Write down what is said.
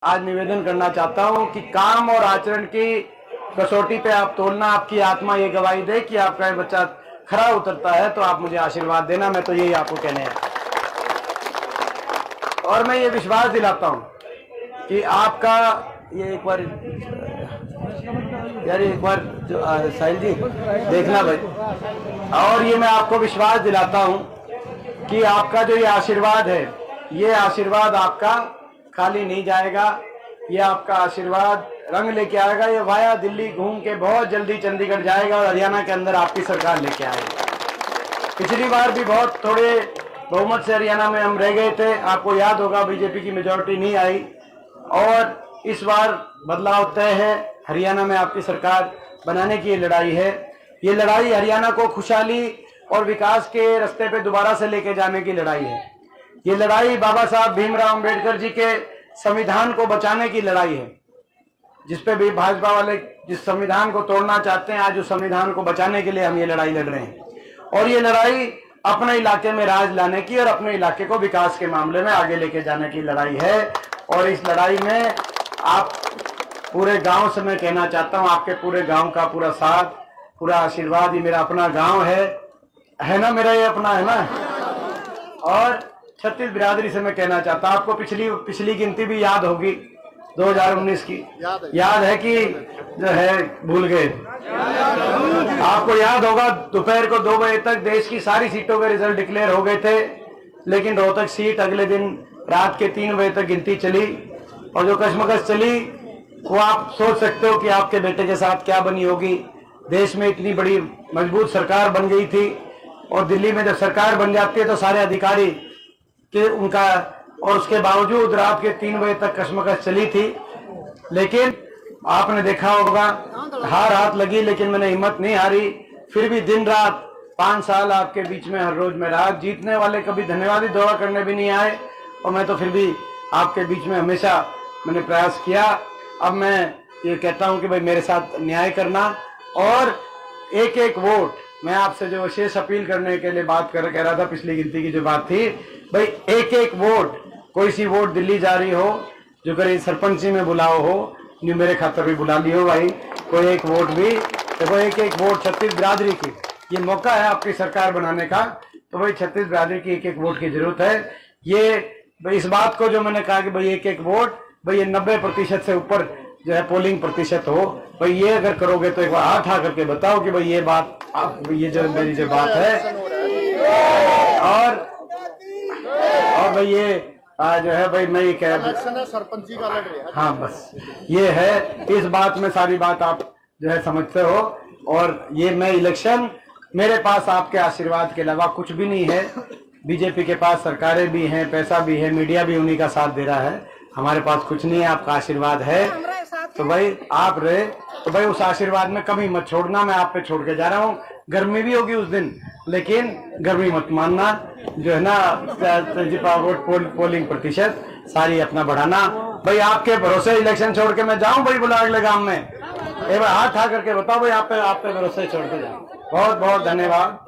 आज निवेदन करना चाहता हूं कि काम और आचरण की कसौटी पे आप तोलना, आपकी आत्मा ये गवाही दे कि आपका बच्चा खरा उतरता है तो आप मुझे आशीर्वाद देना। मैं तो यही आपको कहने हैं और मैं ये विश्वास दिलाता हूं कि आपका ये एक बार यार एक बार जो साहिल जी देखना भाई, और ये मैं आपको विश्वास दिलाता हूं कि आपका जो ये आशीर्वाद है, ये आशीर्वाद आपका खाली नहीं जाएगा। ये आपका आशीर्वाद रंग लेके आएगा। ये वाया दिल्ली घूम के बहुत जल्दी चंडीगढ़ जाएगा और हरियाणा के अंदर आपकी सरकार लेके आएगी। पिछली बार भी बहुत थोड़े बहुमत से हरियाणा में हम रह गए थे, आपको याद होगा, बीजेपी की मेजोरिटी नहीं आई और इस बार बदलाव तय है। हरियाणा में आपकी सरकार बनाने की ये लड़ाई है। ये लड़ाई हरियाणा को खुशहाली और विकास के रास्ते पे दोबारा से लेके जाने की लड़ाई है। ये लड़ाई बाबा साहब भीमराव अंबेडकर जी के संविधान को बचाने की लड़ाई है, जिसपे भी भाजपा वाले जिस संविधान को तोड़ना चाहते हैं, आज उस संविधान को बचाने के लिए हम ये लड़ाई लड़ रहे हैं। और ये लड़ाई अपने इलाके में राज लाने की और अपने इलाके को विकास के मामले में आगे लेके जाने की लड़ाई है। और इस लड़ाई में आप पूरे गांव से मैं कहना चाहता हूं, आपके पूरे गांव का पूरा साथ, पूरा आशीर्वाद। ये मेरा अपना गांव है ना, मेरा ये अपना है ना। और छत्तीस बिरादरी से मैं कहना चाहता हूं, आपको पिछली गिनती भी याद होगी 2019 की, याद है कि जो है भूल गए। आपको याद होगा दोपहर को 2 बजे तक देश की सारी सीटों के रिजल्ट डिक्लेयर हो गए थे, लेकिन रोहतक सीट अगले दिन रात के 3 बजे तक गिनती चली। और जो कश्मकश चली वो आप सोच सकते हो कि आपके बेटे के साथ क्या बनी होगी। देश में इतनी बड़ी मजबूत सरकार बन गई थी और दिल्ली में जब सरकार बन जाती है तो सारे अधिकारी के उनका, और उसके बावजूद रात के 3 बजे तक कश्मकश चली थी। लेकिन आपने देखा होगा हार हाथ लगी, लेकिन मैंने हिम्मत नहीं हारी। फिर भी दिन रात 5 साल आपके बीच में हर रोज में रहा। जीतने वाले कभी धन्यवादी दौरा करने भी नहीं आए और मैं तो फिर भी आपके बीच में हमेशा मैंने प्रयास किया। अब मैं ये कहता हूं कि भाई मेरे साथ न्याय करना और एक एक वोट, मैं आपसे जो विशेष अपील करने के लिए बात कह रहा था, पिछली गिनती की जो बात थी, भाई एक एक वोट, कोई सी वोट दिल्ली जा रही हो, जो कहीं सरपंची में बुलाओ हो, नहीं मेरे खातर भी बुला लियो भाई, कोई एक वोट भी देखो, एक एक वोट छत्तीस बिरादरी की, ये मौका है आपकी सरकार बनाने का। तो भाई छत्तीस बिरादरी की एक एक वोट की जरूरत है। ये भाई इस बात को जो मैंने कहा कि भाई एक एक वोट, भाई ये 90% से ऊपर जो है पोलिंग प्रतिशत हो, भाई ये अगर करोगे तो एक बार हाथ उठा करके बताओ कि भाई ये बात आप, ये जो मेरी जो बात है। और भाई ये जो है भाई मैं ये कह सरपंची का लड़ रहा है। हाँ बस ये है, इस बात में सारी बात आप जो है समझते हो। और ये मैं इलेक्शन, मेरे पास आपके आशीर्वाद के अलावा कुछ भी नहीं है। बीजेपी के पास सरकारें भी हैं, पैसा भी है, मीडिया भी उन्हीं का साथ दे रहा है। हमारे पास कुछ नहीं है, आपका आशीर्वाद है। तो भाई आप रहे तो भाई उस आशीर्वाद में कमी मत छोड़ना। मैं आप पे छोड़ के जा रहा हूँ। गर्मी भी होगी उस दिन, लेकिन गर्मी मत मानना, जो है ना पोलिंग प्रतिशत सारी अपना बढ़ाना। भाई आपके भरोसे इलेक्शन छोड़ के मैं जाऊं भाई बुला अगले गांव में, एक बार हाथ उठा करके बताओ भाई आप पे भरोसे छोड़ के जाऊं। बहुत बहुत धन्यवाद।